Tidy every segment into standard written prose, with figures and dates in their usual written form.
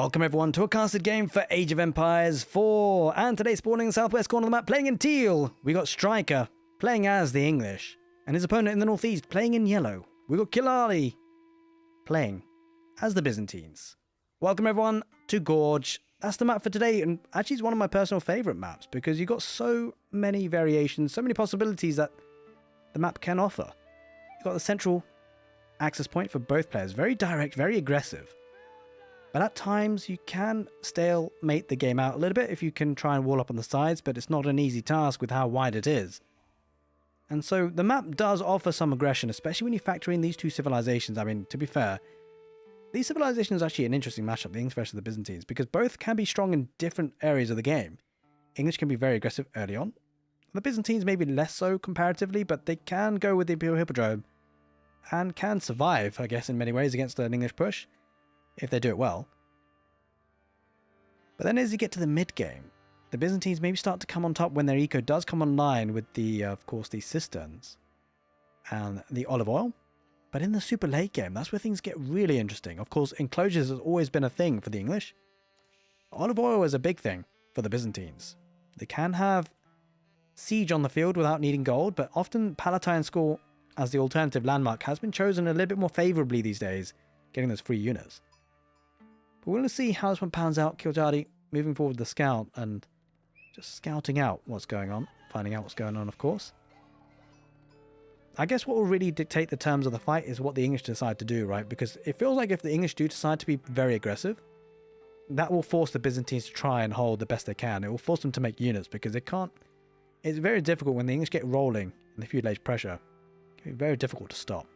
Welcome everyone to a casted game for Age of Empires 4, and today spawning in the southwest corner of the map playing in teal, we got Striker playing as the English, and his opponent in the northeast playing in yellow. We got kiljardi playing as the Byzantines. Welcome everyone to Gorge. That's the map for today, and actually it's one of my personal favourite maps because you've got so many variations, so many possibilities that the map can offer. You've got the central access point for both players, very direct, very aggressive. But at times you can stalemate the game out a little bit if you can try and wall up on the sides, but it's not an easy task with how wide it is. And so the map does offer some aggression, especially when you factor in these two civilizations. I mean, to be fair, these civilizations are actually an interesting matchup, the English versus the Byzantines, because both can be strong in different areas of the game. English can be very aggressive early on. The Byzantines maybe less so comparatively, but they can go with the Imperial Hippodrome and can survive, I guess, in many ways against an English push, if they do it well. But then as you get to the mid-game, the Byzantines maybe start to come on top when their eco does come online with the, of course, the cisterns and the olive oil. But in the super late game, that's where things get really interesting. Of course, enclosures has always been a thing for the English. Olive oil is a big thing for the Byzantines. They can have siege on the field without needing gold, but often Palatine School as the alternative landmark has been chosen a little bit more favourably these days, getting those free units. But we're going to see how this one pans out. Kiljardi moving forward with the scout and just scouting out what's going on, finding out what's going on, of course. I guess what will really dictate the terms of the fight is what the English decide to do, right? Because it feels like if the English do decide to be very aggressive, that will force the Byzantines to try and hold the best they can. It will force them to make units because they can't. It's very difficult when the English get rolling in the feudal age pressure. It can be very difficult to stop.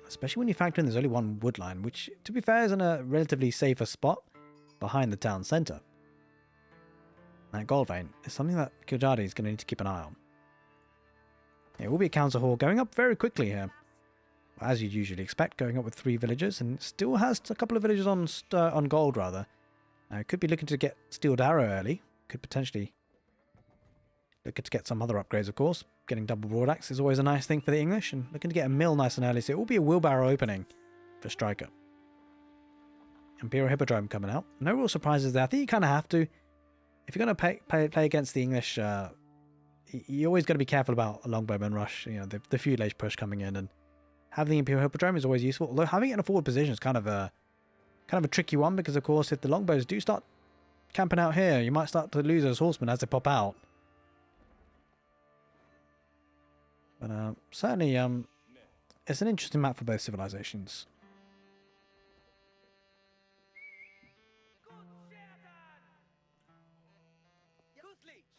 Especially when you factor in there's only one wood line, which, to be fair, is in a relatively safer spot behind the town centre. That gold vein is something that Kiljardi is going to need to keep an eye on. It will be a council hall going up very quickly here, as you'd usually expect, going up with 3 villagers, and still has a couple of villagers on gold, rather. Could be looking to get Steeled Arrow early, could potentially look to get some other upgrades, of course. Getting double broadaxe is always a nice thing for the English, and looking to get a mill nice and early, so it will be a wheelbarrow opening for Striker. Imperial Hippodrome coming out. No real surprises there. I think you kind of have to. If you're going to play against the English, you always got to be careful about a longbowman rush, you know, the feudal age push coming in, and having the Imperial Hippodrome is always useful, although having it in a forward position is kind of a tricky one, because of course if the longbows do start camping out here, you might start to lose those horsemen as they pop out. But certainly, it's an interesting map for both civilizations.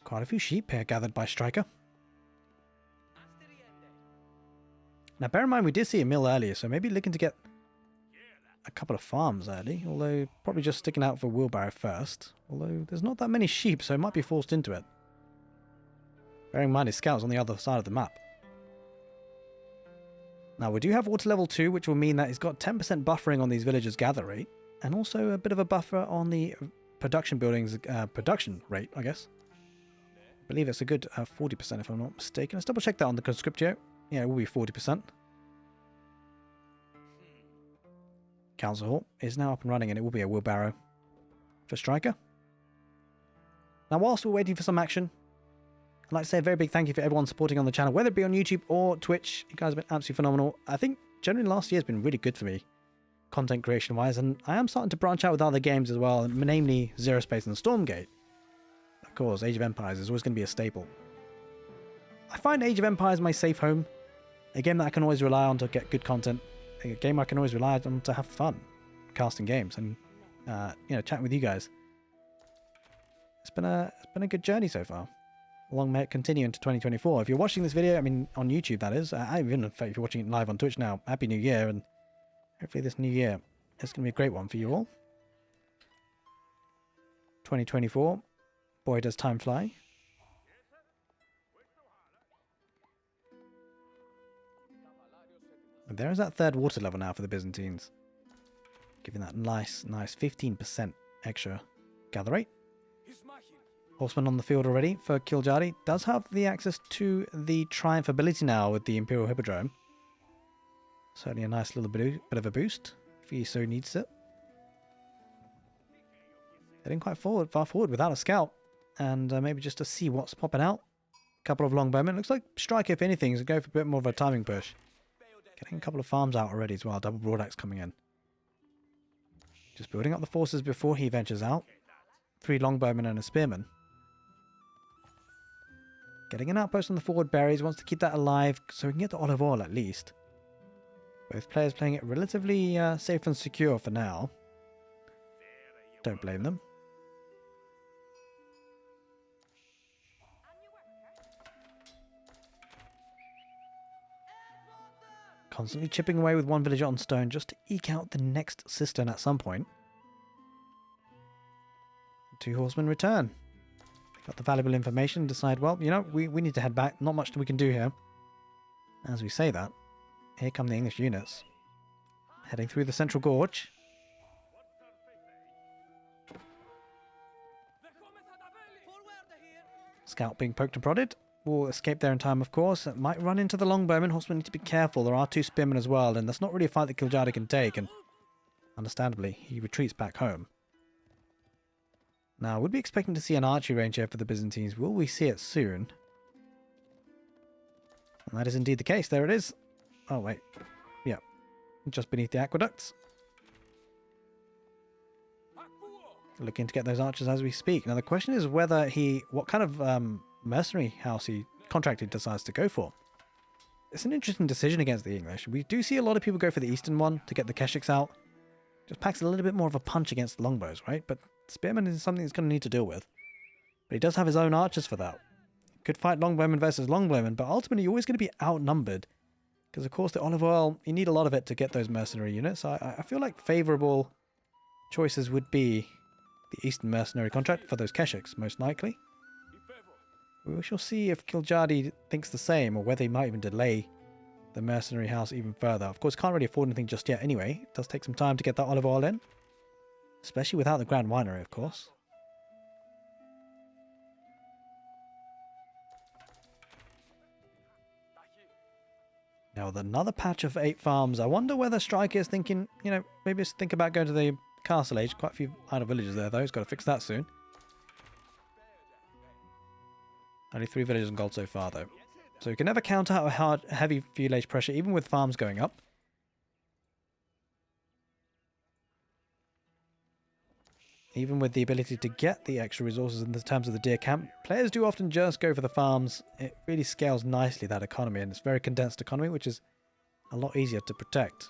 Quite a few sheep here gathered by Striker. Now bear in mind we did see a mill earlier, so maybe looking to get a couple of farms early, although probably just sticking out for wheelbarrow first. Although there's not that many sheep, so it might be forced into it. Bearing in mind his scout's on the other side of the map. Now we do have water level 2, which will mean that he's got 10% buffering on these villagers' gather rate, and also a bit of a buffer on the production buildings production rate, I guess. I believe it's a good 40% if I'm not mistaken. Let's double check that on the conscriptio. Yeah, it will be 40%. Council Hall is now up and running, and it will be a wheelbarrow for Striker. Now whilst we're waiting for some action, I'd like to say a very big thank you for everyone supporting on the channel, whether it be on YouTube or Twitch. You guys have been absolutely phenomenal. I think generally last year has been really good for me, content creation wise, and I am starting to branch out with other games as well, namely Zero Space and Stormgate. Of course, Age of Empires is always going to be a staple. I find Age of Empires my safe home, a game that I can always rely on to get good content, a game I can always rely on to have fun casting games and chatting with you guys. It's been a good journey so far. Long may it continue into 2024. If you're watching this video, I mean, on YouTube that is, even if you're watching it live on Twitch now, Happy New Year, and hopefully this new year is going to be a great one for you all. 2024, boy does time fly. And there is that third water level now for the Byzantines, giving that nice 15% extra gather rate. Horseman on the field already for Kiljardi. Does have the access to the triumph ability now with the Imperial Hippodrome. Certainly a nice little bit of a boost. if he so needs it. Heading quite far forward without a scout. And maybe just to see what's popping out. A couple of longbowmen. Looks like Striker, if anything, is going to go for a bit more of a timing push. Getting a couple of farms out already as well. Double broadaxe coming in. Just building up the forces before he ventures out. 3 longbowmen and a spearman. Getting an outpost on the forward berries. Wants to keep that alive so we can get the olive oil at least. Both players playing it relatively safe and secure for now. Don't blame them. Constantly chipping away with one villager on stone just to eke out the next cistern at some point. 2 horsemen return. Got the valuable information, decide, well, you know, we need to head back. Not much we can do here. As we say that, here come the English units. Heading through the central gorge. Scout being poked and prodded. Will escape there in time, of course. It might run into the longbowmen. Horsemen need to be careful. There are 2 spearmen as well, and that's not really a fight that Kiljardi can take, and understandably, he retreats back home. Now, would be expecting to see an archery range here for the Byzantines. Will we see it soon? And that is indeed the case. There it is. Oh, wait. Yeah. Just beneath the aqueducts. Looking to get those archers as we speak. Now, the question is whether what kind of mercenary house he contracted decides to go for. It's an interesting decision against the English. We do see a lot of people go for the eastern one to get the keshiks out. Just packs a little bit more of a punch against the longbows, right? But spearman is something he's going to need to deal with. But he does have his own archers for that. Could fight longbowmen versus longbowmen, but ultimately you're always going to be outnumbered. Because of course the olive oil, you need a lot of it to get those mercenary units. I feel like favourable choices would be the eastern mercenary contract for those keshiks, most likely. We shall see if Kiljardi thinks the same, or whether he might even delay the mercenary house even further. Of course, can't really afford anything just yet anyway. It does take some time to get that olive oil in. Especially without the Grand Winery, of course. Now, with another patch of 8 farms, I wonder whether Striker is thinking, you know, maybe just think about going to the castle age. Quite a few idle villages there, though. He's got to fix that soon. Only 3 villages in gold so far, though. So you can never count out a heavy feudal age pressure, even with farms going up. Even with the ability to get the extra resources in the terms of the deer camp, players do often just go for the farms. It really scales nicely, that economy, and it's a very condensed economy, which is a lot easier to protect.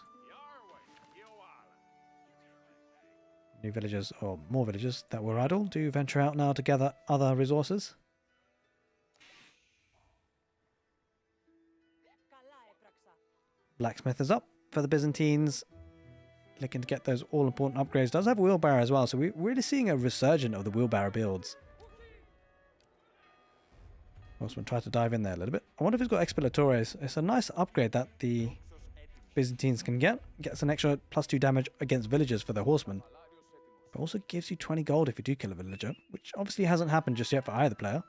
New villagers, or more villagers that were idle, do venture out now to gather other resources. Blacksmith is up for the Byzantines. Looking to get those all-important upgrades. Does have a wheelbarrow as well, so we're really seeing a resurgence of the wheelbarrow builds. Horseman try to dive in there a little bit. I wonder if he's got expilatores. It's a nice upgrade that the Byzantines can get. Gets an extra +2 damage against villagers for the horsemen. But also gives you 20 gold if you do kill a villager, which obviously hasn't happened just yet for either player.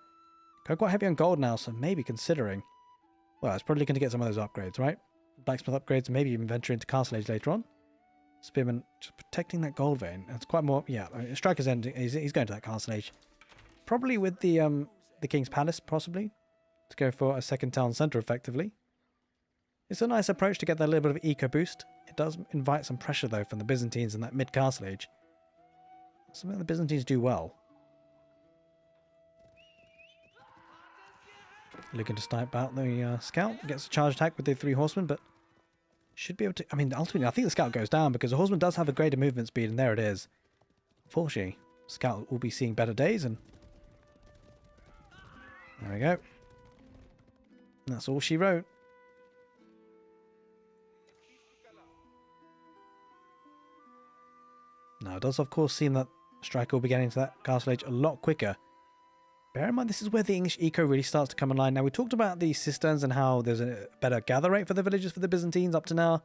Go quite heavy on gold now, so maybe considering... Well, it's probably going to get some of those upgrades, right? Blacksmith upgrades, maybe even venture into Castle Age later on. Spearman just protecting that gold vein. It's quite more... Yeah, I mean, Striker's end, he's going to that Castle Age. Probably with the King's Palace, possibly. To go for a second town centre, effectively. It's a nice approach to get that little bit of eco boost. It does invite some pressure, though, from the Byzantines in that mid-Castle Age. Something the Byzantines do well. Looking to snipe out the scout. Gets a charge attack with the 3 horsemen, but should be able to... I mean, ultimately, I think the scout goes down because the horseman does have a greater movement speed, and there it is. Unfortunately, scout will be seeing better days, and... There we go. And that's all she wrote. Now, it does, of course, seem that Striker will be getting to that Castle Age a lot quicker. Bear in mind, this is where the English eco really starts to come in line. Now, we talked about the cisterns and how there's a better gather rate for the villages for the Byzantines up to now.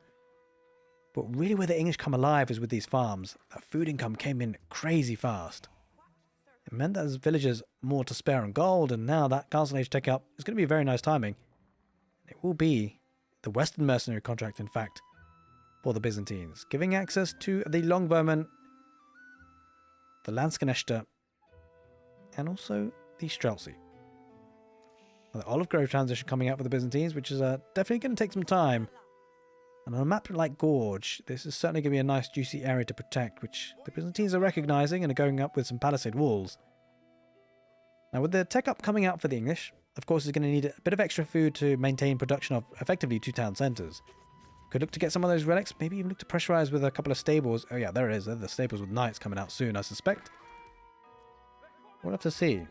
But really where the English come alive is with these farms. That food income came in crazy fast. It meant that there's villagers more to spare on gold, and now that Castle Age tech up is going to be very nice timing. It will be the Western mercenary contract, in fact, for the Byzantines, giving access to the longbowmen, the Landsknechte, and also the Streltsy. The olive grove transition coming out for the Byzantines, which is definitely going to take some time. And on a map like Gorge, this is certainly going to be a nice juicy area to protect, which the Byzantines are recognizing and are going up with some palisade walls. Now with the tech up coming out for the English, of course is going to need a bit of extra food to maintain production of effectively 2 town centres. Could look to get some of those relics, maybe even look to pressurize with a couple of stables. Oh yeah, there it is. There are the stables with knights coming out soon, I suspect. We'll have to see.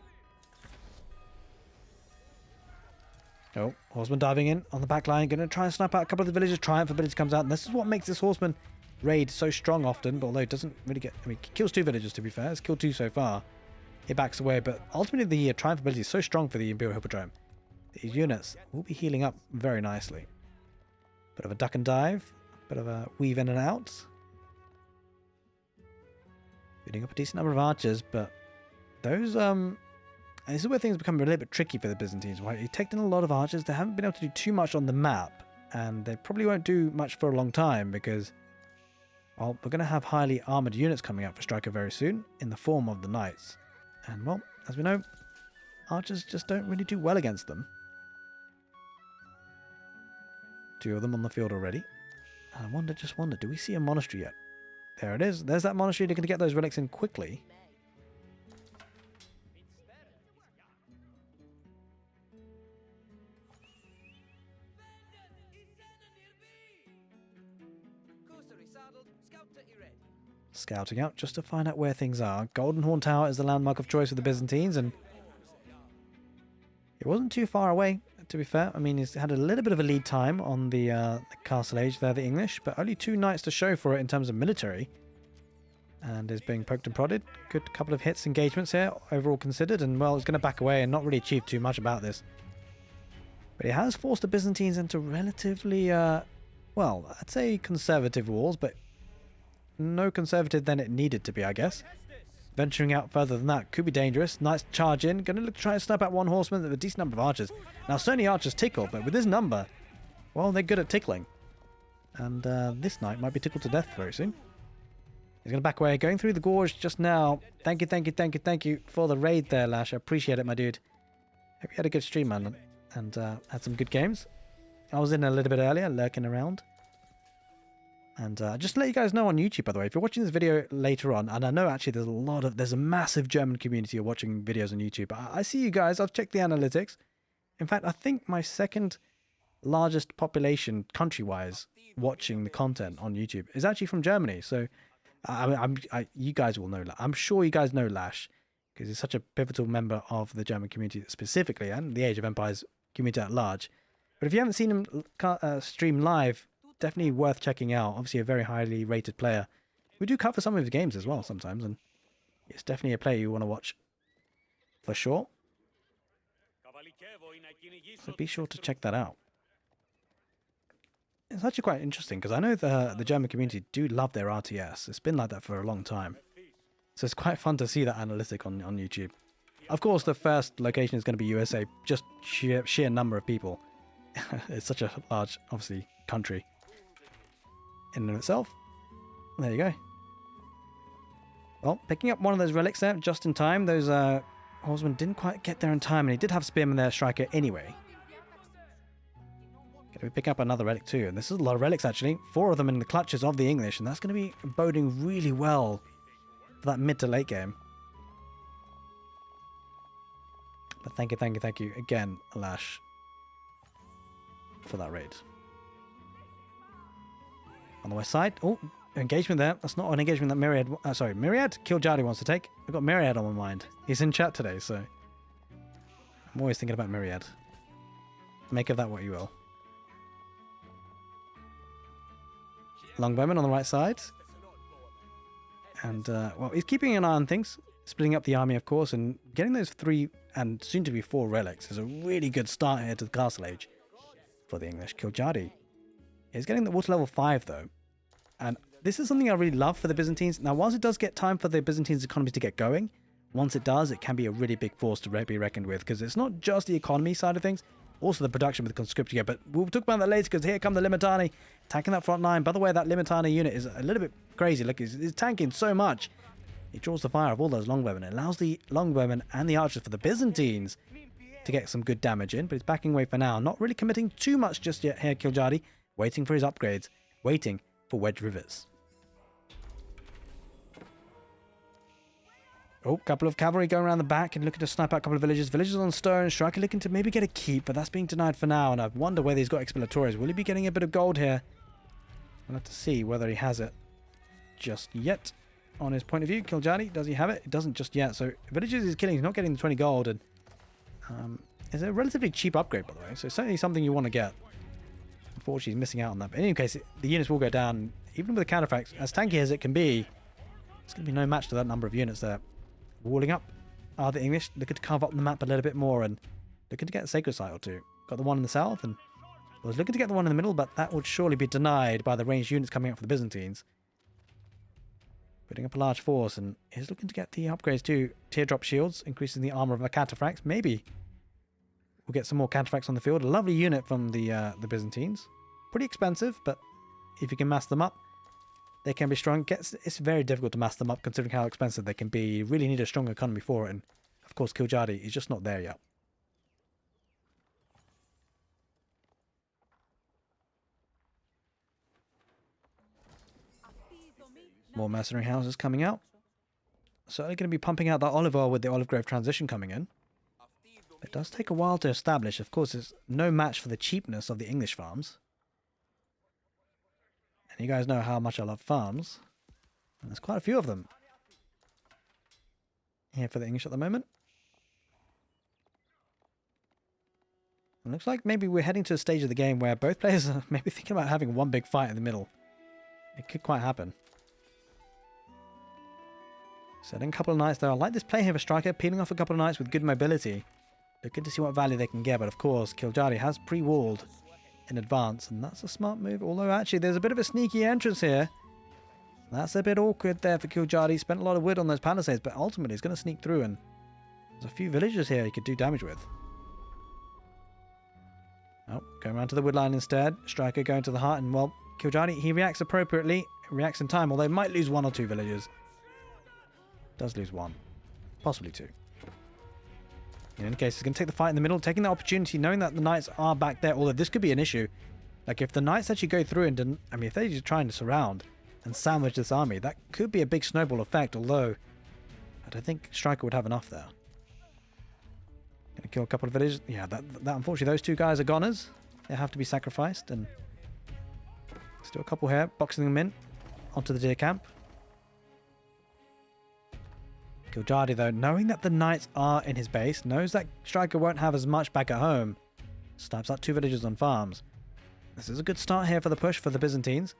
Oh, horseman diving in on the back line. Going to try and snipe out a couple of the villagers. Triumph ability comes out. And this is what makes this horseman raid so strong often. But although it doesn't really get... I mean, kills 2 villagers to be fair. It's killed 2 so far. It backs away. But ultimately the Triumph ability is so strong for the Imperial Hippodrome. These units will be healing up very nicely. Bit of a duck and dive. Bit of a weave in and out. Building up a decent number of archers. But those... And this is where things become a little bit tricky for the Byzantines, right? You've taken a lot of archers. They haven't been able to do too much on the map. And they probably won't do much for a long time because, well, we're going to have highly armoured units coming out for Striker very soon in the form of the knights. And, well, as we know, archers just don't really do well against them. 2 of them on the field already. And I just wonder, do we see a monastery yet? There it is. There's that monastery. They're going to get those relics in quickly. Scouting out just to find out where things are. Golden Horn Tower is the landmark of choice for the Byzantines, and it wasn't too far away, to be fair. I mean, he's had a little bit of a lead time on the castle age there, the English, but only 2 knights to show for it in terms of military. And is being poked and prodded. Good couple of hits, engagements here, overall considered, and, well, it's going to back away and not really achieve too much about this. But it has forced the Byzantines into relatively, well, I'd say conservative walls, but no conservative than it needed to be, I guess. Venturing out further than that could be dangerous. Nice charge in. Going to look to try and snipe out 1 horseman with a decent number of archers. Now, certainly archers tickle, but with this number, well, they're good at tickling. And this knight might be tickled to death very soon. He's going to back away. Going through the gorge just now. Thank you for the raid there, Lash. I appreciate it, my dude. Hope you had a good stream, man, and had some good games. I was in a little bit earlier, lurking around. And just to let you guys know on YouTube, by the way, if you're watching this video later on, and I know actually there's a massive German community of watching videos on YouTube. I see you guys. I've checked the analytics. In fact, I think my second largest population country-wise watching the content on YouTube is actually from Germany. So you guys will know. I'm sure you guys know Lash because he's such a pivotal member of the German community specifically and the Age of Empires community at large. But if you haven't seen him stream live, definitely worth checking out. Obviously a very highly rated player. We do cover some of his games as well sometimes, and it's definitely a player you want to watch for sure. So be sure to check that out. It's actually quite interesting because I know the German community do love their RTS. It's been like that for a long time. So it's quite fun to see that analytic on YouTube. Of course, the first location is going to be USA, just sheer number of people. It's such a large, obviously, country in and of itself. There you go. Well, picking up one of those relics there just in time. Those horsemen didn't quite get there in time, and he did have spearmen there, Striker, anyway. Going to be picking up another relic too, and this is a lot of relics actually. 4 of them in the clutches of the English, and that's going to be boding really well for that mid to late game. But thank you again, Lash, for that raid. On the west side, oh, engagement there. That's not an engagement that Myriad, Myriad? Kiljardi wants to take. I've got Myriad on my mind. He's in chat today, so I'm always thinking about Myriad. Make of that what you will. Longbowman on the right side. And, well, he's keeping an eye on things. Splitting up the army, of course, and getting those 3 and soon to be 4 relics is a really good start here to the Castle Age for the English. Kiljardi is getting the water level 5, though. And this is something I really love for the Byzantines. Now, whilst it does get time for the Byzantines economy to get going, once it does, it can be a really big force to be reckoned with, because it's not just the economy side of things, Also the production with the conscriptia, but we'll talk about that later because here come the Limitani attacking that front line. By the way, that Limitani unit is a little bit crazy. Look, it's tanking so much. It draws the fire of all those longbowmen. It allows the longbowmen and the archers for the Byzantines to get some good damage in, but he's backing away for now. Not really committing too much just yet here, Kiljardi. Waiting for his upgrades. Waiting for Wedge Rivers. Oh, couple of cavalry going around the back and looking to snipe out a couple of villages. Villages on stone. Striker looking to maybe get a keep, but that's being denied for now. And I wonder whether he's got expilatores. Will he be getting a bit of gold here? We'll have to see whether he has it just yet. On his point of view, Kiljardi, does he have it? It doesn't just yet. So villages he's killing. He's not getting the 20 gold. And it's a relatively cheap upgrade, by the way. So it's certainly something you want to get. Unfortunately, he's missing out on that. But in any case, the units will go down. Even with the counterfacts, as tanky as it can be, it's going to be no match to that number of units there. Walling up are the English, looking to carve up the map a little bit more and looking to get a sacred site or two. Got the one in the south and I was looking to get the one in the middle, but that would surely be denied by the ranged units coming up for the Byzantines. Putting up a large force and is looking to get the upgrades to teardrop shields, increasing the armor of a cataphracts. Maybe we'll get some more cataphracts on the field. A lovely unit from the Byzantines. Pretty expensive, but if you can mass them up, they can be strong. It's very difficult to mass them up considering how expensive they can be. You really need a strong economy for it. And of course, Kiljardi is just not there yet. More mercenary houses coming out. Certainly going to be pumping out that olive oil with the olive grove transition coming in. It does take a while to establish. Of course, it's no match for the cheapness of the English farms. You guys know how much I love farms. And there's quite a few of them here for the English at the moment. It looks like maybe we're heading to a stage of the game where both players are maybe thinking about having one big fight in the middle. It could quite happen. Setting a couple of knights there. I like this play here for Striker, peeling off a couple of knights with good mobility. Looking to see what value they can get, but of course, Kiljardi has pre-walled in advance, and that's a smart move. Although actually there's a bit of a sneaky entrance here. That's a bit awkward there for Kiljardi. Spent a lot of wood on those palisades, but ultimately he's going to sneak through, and there's a few villagers here he could do damage with. Oh, going around to the wood line instead. Striker going to the heart, and well, Kiljardi, he reacts appropriately, reacts in time, although he might lose one or two villagers. Does lose one, possibly two. In any case, he's going to take the fight in the middle, taking the opportunity, knowing that the knights are back there, although this could be an issue. Like, if the knights actually go through and didn't... I mean, if they're just trying to surround and sandwich this army, that could be a big snowball effect, although I don't think Striker would have enough there. Going to kill a couple of villagers. Yeah, that unfortunately, those two guys are goners. They have to be sacrificed, and still a couple here, boxing them in onto the deer camp. Kiljardi, though, knowing that the knights are in his base, knows that Striker won't have as much back at home, snipes out two villagers on farms. This is a good start here for the push for the Byzantines.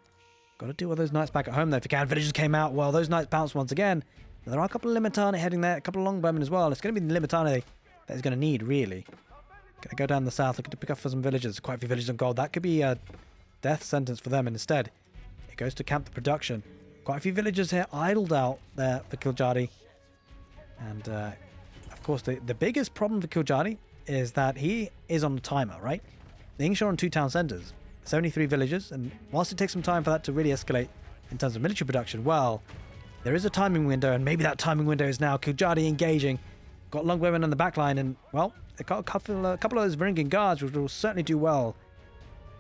Got to deal with those knights back at home, though. If you can, villagers came out. Well, those knights bounced once again. But there are a couple of Limitani heading there, a couple of longbowmen as well. It's going to be the Limitani that he's going to need, really. Going to go down the south, looking to pick up for some villagers. Quite a few villagers on gold. That could be a death sentence for them, and instead, it goes to camp the production. Quite a few villagers here idled out there for Kiljardi. And, of course, the biggest problem for Kiljardi is that he is on a timer, right? The English are on 2 town centres, 73 villages, and whilst it takes some time for that to really escalate in terms of military production, well, there is a timing window, and maybe that timing window is now. Kiljardi engaging, got longbowmen on the back line, and, well, they got a couple of those Varangian guards, which will certainly do well.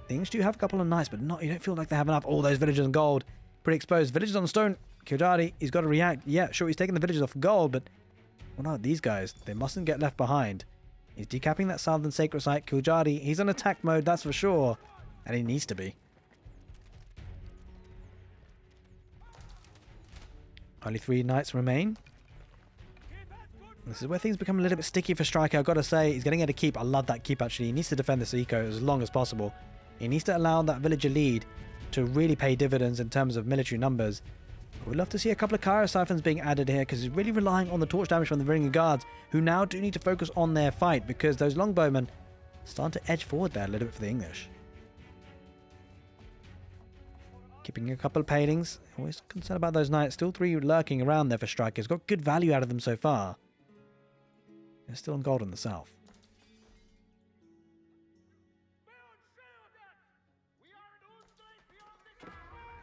The English do have a couple of knights, but not. You don't feel like they have enough. All those villagers on gold, pretty exposed. Villagers on stone. Kiljardi, he's got to react. Yeah, sure, he's taking the villagers off gold, but... well, no, these guys, they mustn't get left behind. He's decapping that southern sacred site. Kiljardi, he's on attack mode, that's for sure. And he needs to be. Only 3 knights remain. This is where things become a little bit sticky for Striker. I've got to say, he's going to get a keep. I love that keep, actually. He needs to defend this eco as long as possible. He needs to allow that villager lead to really pay dividends in terms of military numbers. We'd love to see a couple of Cairo siphons being added here, because he's really relying on the torch damage from the Varangian guards, who now do need to focus on their fight, because those longbowmen start to edge forward there a little bit for the English. Keeping a couple of paintings. Always concerned about those knights. Still 3 lurking around there for Strikers. Got good value out of them so far. They're still on gold in the south.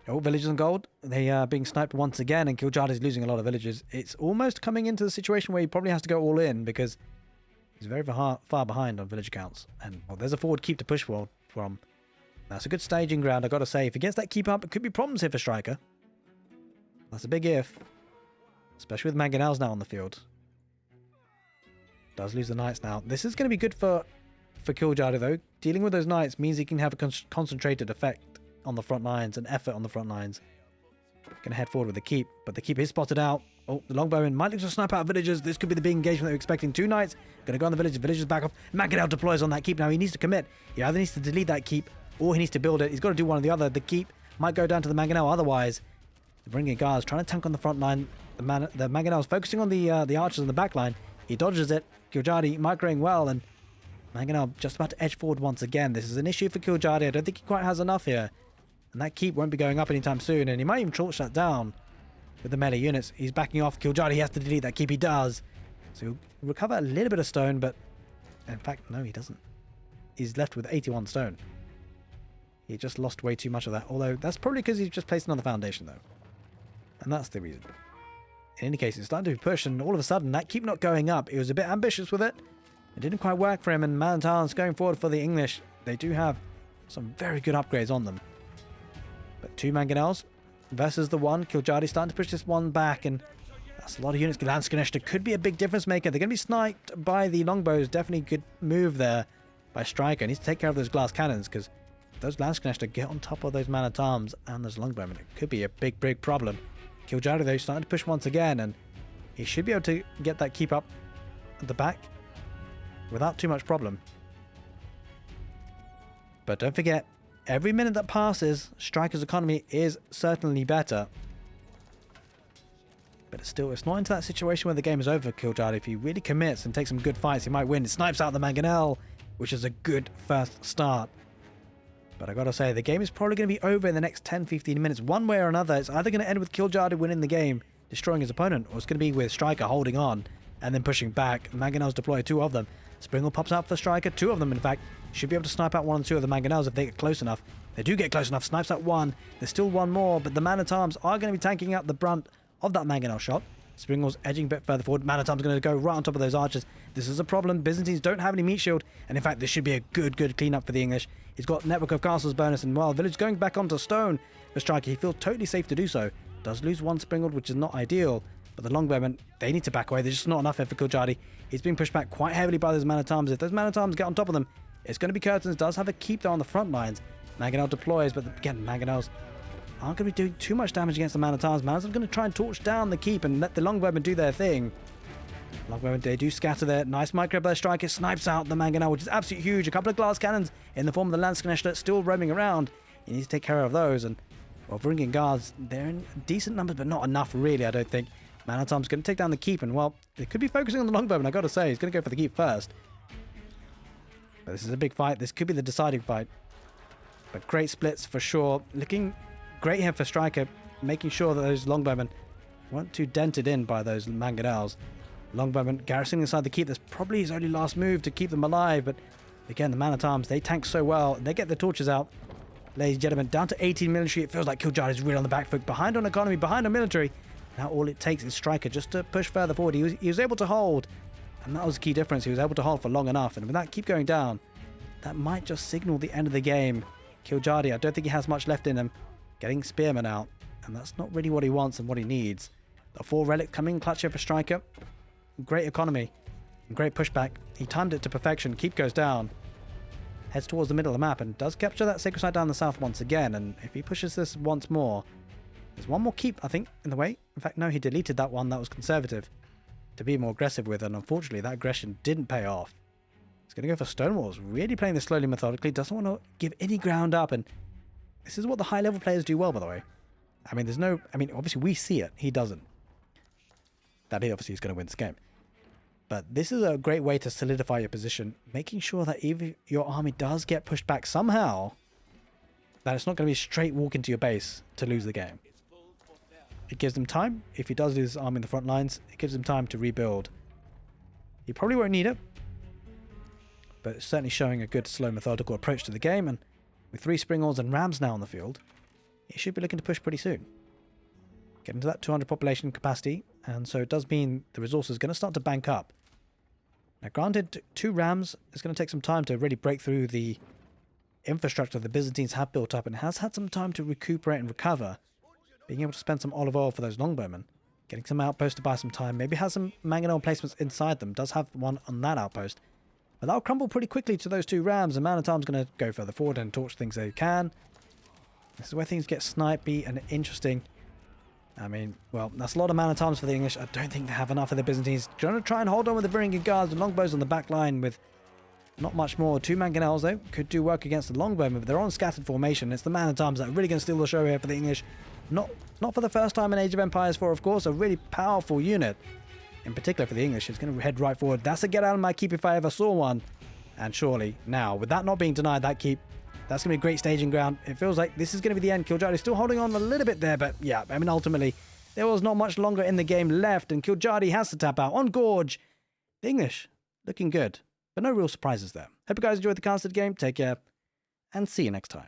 Oh, villagers on gold. They are being sniped once again, and kiljardi is losing a lot of villagers. It's almost coming into the situation where he probably has to go all in because he's very far behind on village counts. And well, there's a forward keep to push from. That's a good staging ground, I've got to say. If he gets that keep up, it could be problems here for Striker. That's a big if. Especially with mangonels now on the field. Does lose the knights now. This is going to be good for kiljardi, though. Dealing with those knights means he can have a concentrated effect on the front lines and effort on the front lines. Going to head forward with the keep, but the keep is spotted out. Oh, the longbowman might look to snipe out villagers. This could be the big engagement that we're expecting. 2 knights going to go on the villagers. Villagers back off. Mangonel deploys on that keep now. He needs to commit. He either needs to delete that keep or he needs to build it. He's got to do one or the other. The keep might go down to the mangonel. Otherwise, the bringing guards trying to tank on the front line. The mangonel's focusing on the archers on the back line. He dodges it. kiljardi microing well, and mangonel just about to edge forward once again. This is an issue for kiljardi. I don't think he quite has enough here. And that keep won't be going up anytime soon, and he might even torch that down with the melee units. He's backing off. kiljardi has to delete that keep. He does. So he'll recover a little bit of stone, but in fact, no, he doesn't. He's left with 81 stone. He just lost way too much of that, although that's probably because he's just placed another foundation, though. And that's the reason. In any case, it's starting to be pushed, and all of a sudden, that keep not going up. He was a bit ambitious with it. It didn't quite work for him, and Mantar's going forward for the English. They do have some very good upgrades on them. But 2 mangonels versus the 1. kiljardi starting to push this one back, and that's a lot of units. Landsknechte could be a big difference maker. They're going to be sniped by the longbows. Definitely good move there by Striker. He needs to take care of those glass cannons, because if those Landsknechte get on top of those man-at-arms and those longbowmen, it could be a big, big problem. kiljardi, though, starting to push once again, and he should be able to get that keep up at the back without too much problem. But don't forget, every minute that passes, Striker's economy is certainly better. But it's not into that situation where the game is over for kiljardi. If he really commits and takes some good fights, he might win. He snipes out the mangonel, which is a good first start. But I gotta say, the game is probably going to be over in the next 10-15 minutes. One way or another, it's either going to end with kiljardi winning the game, destroying his opponent, or it's going to be with Striker holding on and then pushing back. Mangonels deploy 2 of them. Springle pops out for Striker, 2 of them in fact. Should be able to snipe out 1 or 2 of the mangonels if they get close enough. They do get close enough, snipes out 1. There's still 1 more, but the man-at-arms are going to be tanking out the brunt of that mangonel shot. Springle's edging a bit further forward. Man-at-arms going to go right on top of those archers. This is a problem. Byzantines don't have any meat shield, and in fact, this should be a good cleanup for the English. He's got Network of Castles bonus, and while Village going back onto stone for Striker, he feels totally safe to do so. Does lose 1 Springled, which is not ideal, but the longbowmen, they need to back away. There's just not enough here for kiljardi. He's being pushed back quite heavily by those man-at-arms. If those man-at-arms get on top of them, it's going to be curtains. Does have a keep there on the front lines. Mangonel deploys, but again, mangonels aren't going to be doing too much damage against the man-at-arms. Man-at-arms are going to try and torch down the keep and let the longbowmen do their thing. Longbowmen, they do scatter there. Nice micro by Striker. Snipes out the mangonel, which is absolutely huge. A couple of glass cannons in the form of the Landsknechte still roaming around. You need to take care of those. And, well, bringing guards, they're in decent numbers, but not enough, really, I don't think. Man-at-arms going to take down the keep, and, well, they could be focusing on the longbowman, I got to say. He's going to go for the keep first. But this is a big fight. This could be the deciding fight. But great splits for sure. Looking great here for Striker, making sure that those longbowmen weren't too dented in by those mangonels. Longbowmen garrisoning inside the keep. That's probably his only last move to keep them alive. But again, the man-at-arms, they tank so well. They get the torches out. Ladies and gentlemen, down to 18 military. It feels like kiljardi is really on the back foot. Behind on economy, behind on military. Now all it takes is Striker just to push further forward. He was able to hold. And that was the key difference. He was able to hold for long enough. And with that keep going down, that might just signal the end of the game. kiljardi, I don't think he has much left in him. Getting Spearman out. And that's not really what he wants and what he needs. The 4 relic coming clutch here for Striker. Great economy. Great pushback. He timed it to perfection. Keep goes down. Heads towards the middle of the map and does capture that sacred site down the south once again. And if he pushes this once more, there's 1 more keep, I think, in the way. In fact, no, he deleted that one that was conservative to be more aggressive with. And unfortunately, that aggression didn't pay off. He's going to go for Stonewalls. Really playing this slowly, methodically. Doesn't want to give any ground up. And this is what the high-level players do well, by the way. I mean, obviously we see it. He doesn't. That he obviously is going to win this game. But this is a great way to solidify your position, making sure that even your army does get pushed back somehow, that it's not going to be a straight walk into your base to lose the game. It gives them time. If he does lose his army in the front lines, it gives him time to rebuild. He probably won't need it, but it's certainly showing a good, slow, methodical approach to the game. And with 3 Springals and Rams now on the field, it should be looking to push pretty soon. Getting to that 200 population capacity, and so it does mean the resource is going to start to bank up. Now, granted, 2 rams is going to take some time to really break through the infrastructure the Byzantines have built up, and has had some time to recuperate and recover. Being able to spend some olive oil for those longbowmen, getting some outposts to buy some time, maybe has some mangonel placements inside them, does have one on that outpost. But that'll crumble pretty quickly to those 2 rams, and Man-at-Arm's going to go further forward and torch things they can. This is where things get snipey and interesting. I mean, well, that's a lot of man-at-arms for the English. I don't think they have enough of the Byzantines. Trying to try and hold on with the Varangian guards and longbows on the back line with not much more. 2 mangonels, though, could do work against the longbowmen, but they're on scattered formation. It's the man-at-arms that are really going to steal the show here for the English. Not for the first time in Age of Empires 4, of course, a really powerful unit. In particular for the English, it's going to head right forward. That's a get out of my keep if I ever saw one. And surely, now, with that not being denied, that keep, that's going to be a great staging ground. It feels like this is going to be the end. Kiljardi still holding on a little bit there, but yeah, I mean, ultimately, there was not much longer in the game left, and Kiljardi has to tap out on Gorge. The English looking good, but no real surprises there. Hope you guys enjoyed the casted game. Take care, and see you next time.